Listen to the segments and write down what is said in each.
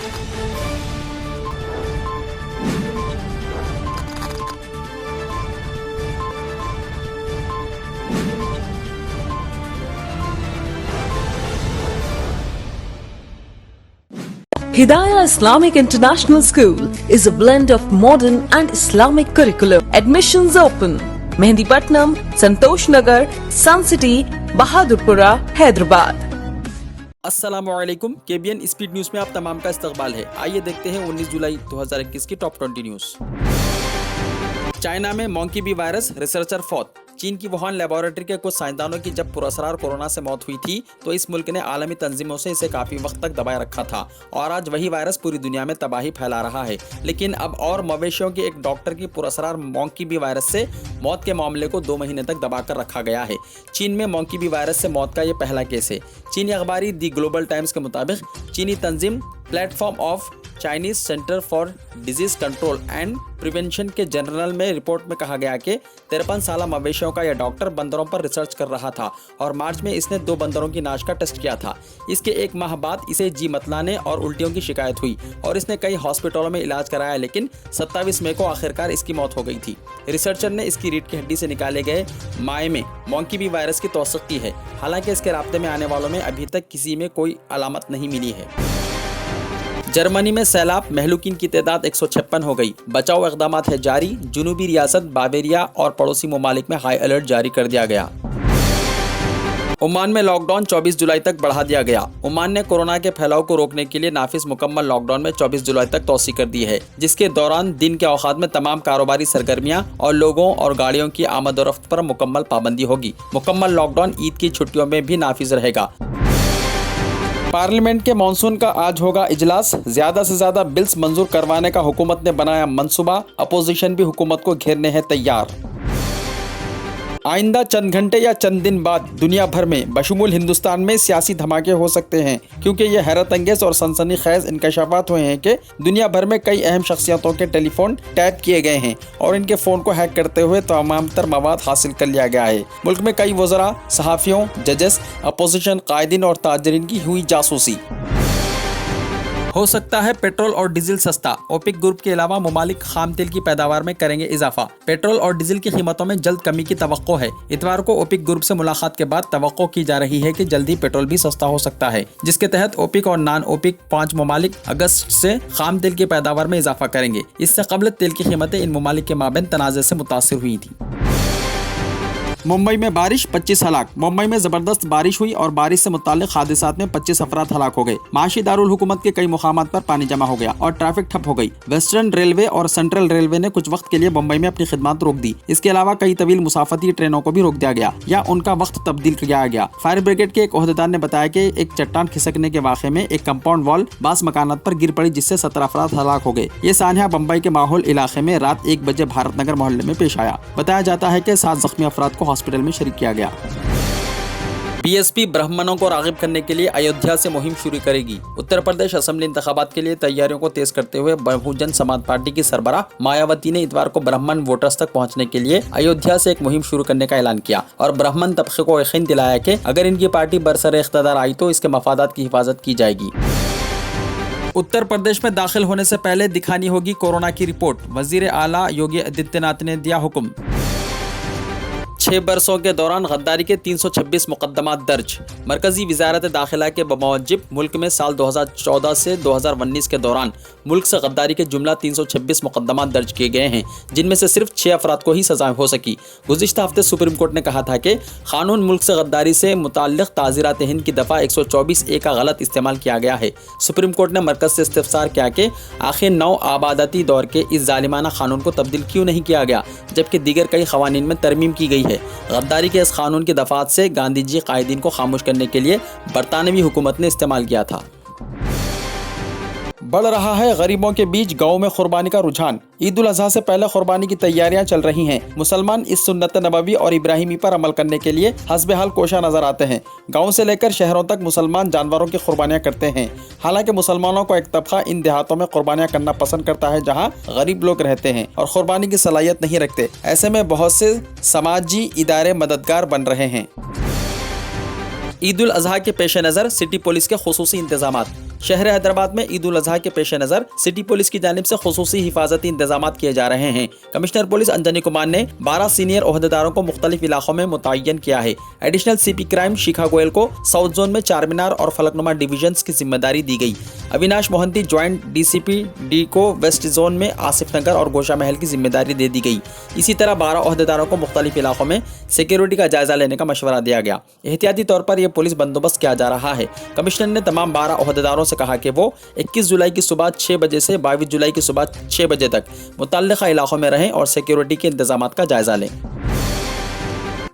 Hidayah Islamic International School is a blend of modern and Islamic curriculum. Admissions open. Mehendipatnam, Santosh Nagar, Sun City, Bahadurpura, Hyderabad. अस्सलामुअलैकुम, KBN speed news में आप तमाम का इस्तकबाल है। आइए देखते हैं 19 जुलाई 2021 की टॉप 20 न्यूज़। चाइना में मंकी बी वायरस, रिसर्चर फौत। चीन की वुहान लेबोरेटरी के कुछ साइंसदानों की जब पुरअसरार कोरोना से मौत हुई थी तो इस मुल्क ने आलमी तंजीमों से इसे काफ़ी वक्त तक दबाए रखा था और आज वही वायरस पूरी दुनिया में तबाही फैला रहा है। लेकिन अब और मवेशियों के एक डॉक्टर की पुरअसरार मंकी बी वायरस से मौत के मामले को 2 महीने तक दबाकर रखा गया है। चीन में मंकी बी वायरस से मौत का ये पहला केस है। चीनी अखबारी दी ग्लोबल टाइम्स के मुताबिक चीनी तंजीम platform of Chinese centre for disease control and prevention के जर्नल में रिपोर्ट में कहा गया कि 53 साल मवेशियों का यह डॉक्टर बंदरों पर रिसर्च कर रहा था और मार्च में इसने 2 बंदरों की नाश का टेस्ट किया था। इसके 1 माह बाद इसे जी मतलाने और उल्टियों की शिकायत हुई और इसने कई हॉस्पिटलों में इलाज कराया, लेकिन 27 मई को आखिरकार इसकी मौत हो गई थी। रिसर्चर ने इसकी रीढ़ की हड्डी से निकाले गए माए में मंकी बी वायरस की तौसीक की है। हालांकि इसके राब्ते में आने वालों में अभी तक किसी में कोई अलामत नहीं मिली है। जर्मनी में सैलाब, महलूकीन की तादाद 156 हो गई। बचाव इक़दाम है जारी। जुनूबी रियासत बावेरिया और पड़ोसी ममालिक में हाई अलर्ट जारी कर दिया गया। ओमान में लॉकडाउन 24 जुलाई तक बढ़ा दिया गया। ओमान ने कोरोना के फैलाव को रोकने के लिए नाफिज मुकम्मल लॉकडाउन में 24 जुलाई तक तौसी कर दी है, जिसके दौरान दिन के औकात में तमाम कारोबारी सरगर्मियां और लोगों और गाड़ियों की आमद और रफ्त पर मुकम्मल पाबंदी होगी। मुकम्मल लॉकडाउन ईद की छुट्टियों में भी नाफिज रहेगा। पार्लियामेंट के मानसून का आज होगा इजलास। ज्यादा से ज्यादा बिल्स मंजूर करवाने का हुकूमत ने बनाया मंसूबा। अपोजिशन भी हुकूमत को घेरने है तैयार। आइंदा चंद घंटे या चंद दिन बाद दुनिया भर में बशमूल हिंदुस्तान में सियासी धमाके हो सकते हैं, क्योंकि ये हैरत अंगेज और सनसनीखेज इंकशाफात हुए हैं कि दुनिया भर में कई अहम शख्सियतों के टेलीफोन टैप किए गए हैं और इनके फ़ोन को हैक करते हुए तमाम तर मवाद हासिल कर लिया गया है। मुल्क में कई वज़रा, सहाफ़ियों, जजेस, अपोजिशन कायदीन और ताजरीन की हुई जासूसी। हो सकता है पेट्रोल और डीजल सस्ता। ओपेक ग्रुप के अलावा ममालिक खाम तेल की पैदावार में करेंगे इजाफा। पेट्रोल और डीजल की कीमतों में जल्द कमी की तवक्को है। इतवार को ओपेक ग्रुप से मुलाकात के बाद तवक्को की जा रही है कि जल्द ही पेट्रोल भी सस्ता हो सकता है, जिसके तहत ओपेक और नॉन ओपेक 5 ममालिक अगस्त से खाम तेल की पैदावार में इजाफा करेंगे। इससे कबल तेल की कीमतें इन ममालिक के माबैन तनाज़े से मुतासिर हुई थी। मुंबई में बारिश, 25 हलाक। मुंबई में जबरदस्त बारिश हुई और बारिश से मुताल्लिक हादसात में 25 अफराद हलाक हो गए। माशी दारुल हुकूमत के कई मुकामात पर पानी जमा हो गया और ट्रैफिक ठप हो गई। वेस्टर्न रेलवे और सेंट्रल रेलवे ने कुछ वक्त के लिए मुंबई में अपनी खिदमत रोक दी। इसके अलावा कई तवील मुसाफती ट्रेनों को भी रोक दिया गया या उनका वक्त तब्दील किया गया। फायर ब्रिगेड के एक ओहदेदार ने बताया कि एक चट्टान खिसकने के वाक़े में एक कंपाउंड वॉल बास मकानात पर गिर पड़ी, जिससे 17 अफराद हलाक हो गए। ये सान्या मुंबई के माहौल इलाके में रात 1 बजे भारत नगर मोहल्ले में पेश आया। बताया जाता है कि 7 जख्मी अफराद को हॉस्पिटल में शरीक किया गया। बीएसपी ब्राह्मणों को राग़िब करने के लिए अयोध्या से मुहिम शुरू करेगी। उत्तर प्रदेश असेंबली इंतखाबात के लिए तैयारियों को तेज करते हुए बहुजन समाज पार्टी की सरबराह मायावती ने इतवार को ब्राह्मण वोटर्स तक पहुंचने के लिए अयोध्या से एक मुहिम शुरू करने का ऐलान किया और ब्राह्मण तबके को यकीन दिलाया कि अगर इनकी पार्टी बरसर इख्तियार आई तो इसके मफादात की हिफाजत की जाएगी। उत्तर प्रदेश में दाखिल होने से पहले दिखानी होगी कोरोना की रिपोर्ट। वजीर आला योगी आदित्यनाथ ने दिया हुक्म। 6 बरसों के दौरान गद्दारी के 326 मुकदमा दर्ज। मरकजी वजारत दाखिला के बमौजिब मुल्क में साल 2014 से 2019 के दौरान मुल्क से गद्दारी के जुमला 326 मुकदमा दर्ज किए गए हैं, जिनमें से सिर्फ 6 अफराद को ही सजा हो सकी। गुज़िश्ता हफ्ते सुप्रीम कोर्ट ने कहा था कि कानून मुल्क से गद्दारी से मुताल्लिक़ ताज़ीरात हिंद की दफ़ा 124A का गलत इस्तेमाल किया गया है। सुप्रीम कोर्ट ने मरकज़ से इस्तिफ़सार किया कि आखिर नौ आबादाती दौर के इस जालिमाना कानून को तब्दील क्यों नहीं किया गया, जबकि दीगर कई क़वानीन में तरमीम की गई है। गद्दारी के इस कानून की दफात से गांधी जी कायदीन को खामोश करने के लिए बरतानवी हुकूमत ने इस्तेमाल किया था। बढ़ रहा है गरीबों के बीच गाँव में कुर्बानी का रुझान। ईद उल अजहा से पहले कुर्बानी की तैयारियां चल रही हैं। मुसलमान इस सुन्नत नबवी और इब्राहिमी पर अमल करने के लिए हस्बे हाल कोशा नजर आते हैं। गाँव से लेकर शहरों तक मुसलमान जानवरों की कुर्बानियां करते हैं। हालांकि मुसलमानों को एक तबका इन देहातों में कुर्बानियां करना पसंद करता है जहाँ गरीब लोग रहते हैं और कुर्बानी की सलाहियत नहीं रखते। ऐसे में बहुत से समाजी इदारे मददगार बन रहे हैं। ईद उल अजहा के पेश नज़र सिटी पुलिस के खुसूसी इंतजामात। शहर हैदराबाद में ईद उल अजहा के पेश नजर सिटी पुलिस की जानिब से खुसूसी हिफाजती इंतजाम किए जा रहे हैं। कमिश्नर पुलिस अंजनी कुमार ने 12 सीनियर ओहदेदारों को मुख्तलिफ इलाकों में मुतय्यन किया है। एडिशनल CP क्राइम शिखा गोयल को साउथ जोन में चार मीनार और फलकनुमा डिवीजन की जिम्मेदारी दी गई। Avinash Mohanty joint DCP D को वेस्ट जोन में आसिफ नगर और गोशा महल की जिम्मेदारी दे दी गई। इसी तरह 12 ओहदेदारों को मुख्तलिफ इलाकों में सिक्योरिटी का जायजा लेने का मशवरा दिया गया। एहतियाती तौर पर यह पुलिस बंदोबस्त किया जा रहा है। कमिश्नर ने तमाम 12 ओहदेदारों से कहा कि वो 21 जुलाई की सुबह 6 बजे से 22 जुलाई की सुबह 6 बजे तक मुतल्लिका इलाकों में रहें और सिक्योरिटी के इंतजामात का जायजा लें।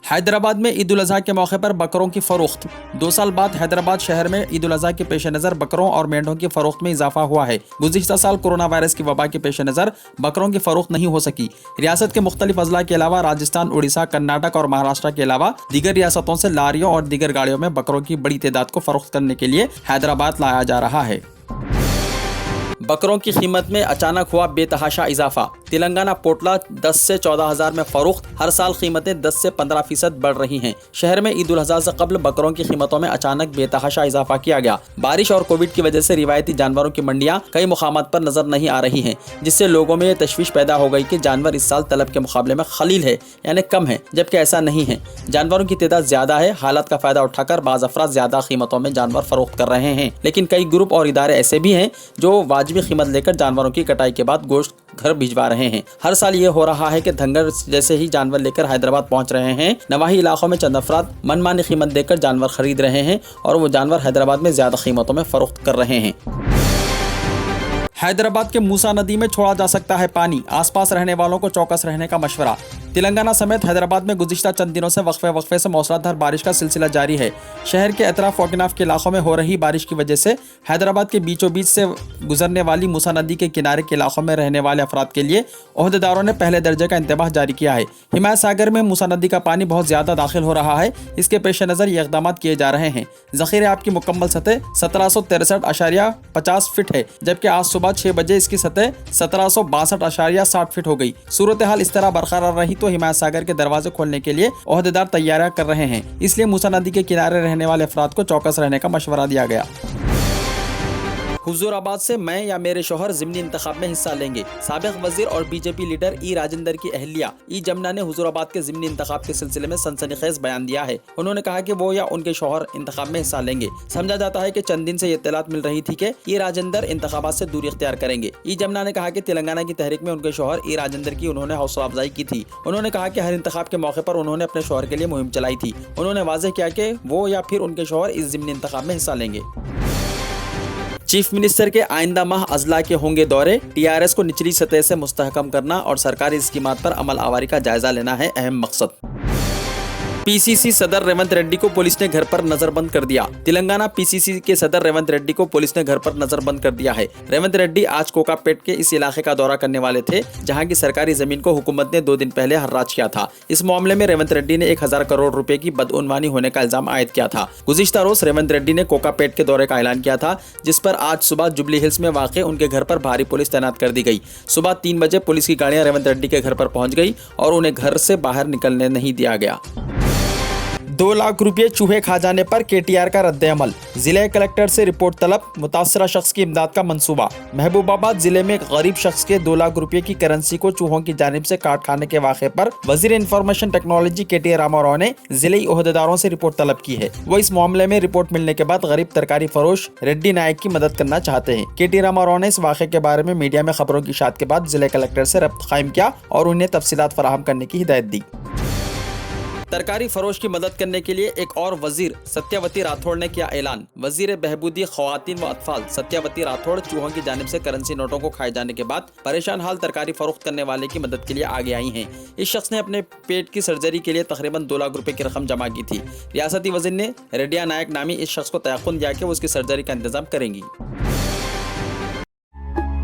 हैदराबाद में ईद उल अजहा के मौके पर बकरों की फरोख्त। 2 साल बाद हैदराबाद शहर में ईद उल अजहा के पेश नज़र बकरों और मेंढों की फरोख्त में इजाफा हुआ है। गुज़िश्ता साल कोरोना वायरस की वबा के पेश नज़र बकरों की फरोख्त नहीं हो सकी। रियासत के मुख्तलिफ अजला के अलावा राजस्थान, उड़ीसा, कर्नाटक और महाराष्ट्र के अलावा दीगर रियासतों से लारियों और दीगर गाड़ियों में बकरों की बड़ी तादाद को फरोख्त करने के लिए हैदराबाद लाया जा रहा है। बकरों की कीमत में अचानक हुआ बेतहाशा इजाफा। तेलंगाना पोटला 10 से 14 हज़ार में फरोख्त। हर साल कीमतें 10 से 15% बढ़ रही हैं। शहर में ईद उल अजहा से कबल बकरों की कीमतों में अचानक बेतहाशा इजाफा किया गया। बारिश और कोविड की वजह से रिवायती जानवरों की मंडियां कई मुकामात पर नजर नहीं आ रही हैं, जिससे लोगों में तशवीश पैदा हो गई कि जानवर इस साल तलब के मुकाबले में खलील है यानी कम है, जबकि ऐसा नहीं है। जानवरों की तादाद ज्यादा है। हालत का फायदा उठाकर बाज़ अफराद ज्यादा कीमतों में जानवर फरोख्त कर रहे हैं, लेकिन कई ग्रुप और इदारे ऐसे भी हैं जो वाजिबी कीमत लेकर जानवरों की कटाई के बाद गोश्त घर भिजवा रहे हैं। हर साल ये हो रहा है कि धंगर जैसे ही जानवर लेकर हैदराबाद पहुंच रहे हैं, नवाही इलाकों में चंद अफराद मनमानी कीमत देकर जानवर खरीद रहे हैं और वो जानवर हैदराबाद में ज्यादा कीमतों में फरोख्त कर रहे हैं। हैदराबाद के मूसा नदी में छोड़ा जा सकता है पानी। आसपास रहने वालों को चौकस रहने का मशवरा। तेलंगाना समेत हैदराबाद में गुज़िश्ता चंद दिनों से वक्फे से मौसलाधार बारिश का सिलसिला जारी है। शहर के अतराफ वकिनाफ के इलाकों में हो रही बारिश की वजह से हैदराबाद के बीचों बीच से गुजरने वाली मूसा नदी के किनारे के इलाकों में रहने वाले अफराद के लिए ओहदेदारों ने पहले दर्जे का इंतबाह जारी किया है। हिमायत सागर में मूसा नदी का पानी बहुत ज्यादा दाखिल हो रहा है। इसके पेश नज़र ये इक़दाम किए जा रहे हैं। ज़ख़ीरे आप की मुकम्मल सतह 1763.50 फीट है, जबकि आज सुबह 6 बजे इसकी सतह 1762.60 फीट हो गई। सूरत हाल इस तरह बरकरार रही तो हिमायत सागर के दरवाजे खोलने के लिए ओहदेदार तैयारियां कर रहे हैं। इसलिए मूसा नदी के किनारे रहने वाले अफराद को चौकस रहने का मशवरा दिया गया। हुजूराबाद से मैं या मेरे शोहर ज़िमनी इंतखाब में हिस्सा लेंगे। साबिक वजीर और बीजेपी लीडर ई राजेंद्र की अहलिया ई जमुना ने हुजूराबाद के ज़िमनी इंतखाब के सिलसिले में सनसनीखेज बयान दिया है। उन्होंने कहा कि वो या उनके शोहर इंतखाब में हिस्सा लेंगे। समझा जाता है कि चंद दिन से ये इत्तलात मिल रही थी कि ई राजेंद्र इंतखाबात से दूरी इख्तियार करेंगे। ई जमुना ने कहा कि तेलंगाना की तहरीक में उनके शोहर ई राजेंद्र की उन्होंने हौसला अफजाई की थी। उन्होंने कहा कि हर इंतखाब के मौके पर उन्होंने अपने शोहर के लिए मुहिम चलाई थी। उन्होंने वाज़ेह किया कि वो या फिर उनके शोहर इस ज़िमनी इंतखाब में हिस्सा लेंगे। चीफ मिनिस्टर के आइंदा माह अजला के होंगे दौरे। TRS को निचली सतह से मुस्तहकम करना और सरकारी स्कीमात पर अमल आवारी का जायजा लेना है अहम मकसद। PCC सदर रेवंत रेड्डी को पुलिस ने घर पर नजरबंद कर दिया। तेलंगाना PCC के सदर रेवंत रेड्डी को पुलिस ने घर पर नजरबंद कर दिया है। रेवंत रेड्डी आज कोकापेट के इस इलाके का दौरा करने वाले थे, जहां की सरकारी जमीन को हुकूमत ने 2 दिन पहले हर्राज किया था। इस मामले में रेवंत रेड्डी ने 1000 करोड़ रुपए की बदउनवानी होने का इल्जाम आयद किया था। गुज़िश्ता रोज रेवंत रेड्डी ने कोकापेट के दौरे का ऐलान किया था, जिस पर आज सुबह जुबली हिल्स में वाक़ उनके घर पर भारी पुलिस तैनात कर दी गई। सुबह 3 बजे पुलिस की गाड़ियां रेवंत रेड्डी के घर पर पहुंच गई और उन्हें घर से बाहर निकलने नहीं दिया गया। 2 लाख रुपये चूहे खा जाने पर KTR का रद्द-ए-अमल। जिले कलेक्टर से रिपोर्ट तलब। मुतासरा शख्स की इमदाद का मंसूबा। महबूबाबाद जिले में एक गरीब शख्स के 2 लाख रुपये की करेंसी को चूहों की जानिब से काट खाने के वाक़े पर वजीर इंफॉर्मेशन टेक्नोलॉजी KT रामाराव ने जिले ओहदेदारों से रिपोर्ट तलब की है। वो इस मामले में रिपोर्ट मिलने के बाद गरीब तरकारी फरोश रेड्डी नायक की मदद करना चाहते हैं। KT रामाराव ने इस वाक़े के बारे में मीडिया में खबरों की इशाअत के बाद जिले कलेक्टर से रब्त कायम किया और उन्हें तफसीलात फराहम करने की हिदायत दी। तरकारी फरोश की मदद करने के लिए एक और वजीर सत्यवती राठौड़ ने किया ऐलान। वजीर बहबूदी ख्वातीन व अतफाल सत्यवती राठौड़ चूहों की जानिब से करेंसी नोटों को खाए जाने के बाद परेशान हाल तरकारी फरोख्त करने वाले की मदद के लिए आगे आई हैं। इस शख्स ने अपने पेट की सर्जरी के लिए तकरीबन 2 लाख रुपए की रकम जमा की थी। रियासती वजीर ने रेडिया नायक नामी इस शख्स को तयक़ुन दिया कि वो उसकी सर्जरी का इंतजाम करेंगी।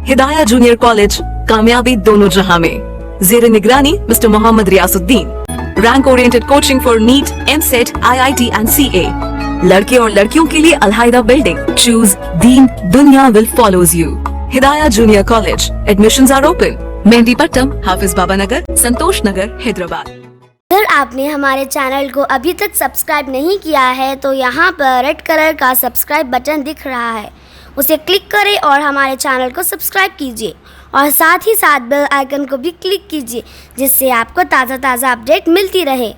हिदाया जूनियर कॉलेज, कामयाबी दोनों जहां में। ज़ेर निगरानी mister Mohammed Riyasuddin. Rank oriented coaching for NEET, MCET, IIT and CA। लड़के और लड़कियों के लिए अलहायदा बिल्डिंग। चूज दीन, दुनिया will follows you। Hidaya junior college. Admissions are open। Mehdipatnam, Hafiz Baba Nagar, Santosh Nagar, Hyderabad. अगर आपने हमारे चैनल को अभी तक सब्सक्राइब नहीं किया है तो यहाँ पर रेड कलर का सब्सक्राइब बटन दिख रहा है, उसे क्लिक करें और हमारे चैनल को सब्सक्राइब कीजिए और साथ ही साथ बेल आइकन को भी क्लिक कीजिए, जिससे आपको ताज़ा अपडेट मिलती रहे।